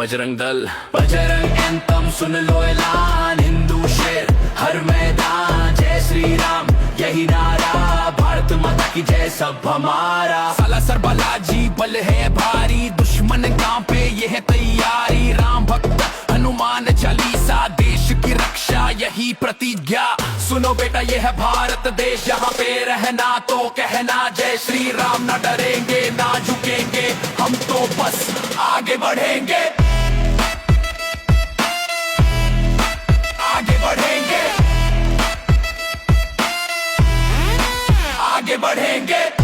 Bajrang Dal. Bajrang anthem सुन लो ऐलान, हिंदू शेर हर मैदान, जय श्री राम यही नारा, भारत माता की जय सब हमारा। सालासर बालाजी बल है भारी, दुश्मन कांपे ये है तैयारी, राम भक्त हनुमान चालीसा, देश की रक्षा यही प्रतिज्ञा। सुनो बेटा ये है भारत देश, यहाँ पे रहना तो कहना जय श्री राम, ना डरेंगे ना झुकेंगे, हम तो बस आगे बढ़ेंगे, आगे बढ़ेंगे, आगे बढ़ेंगे।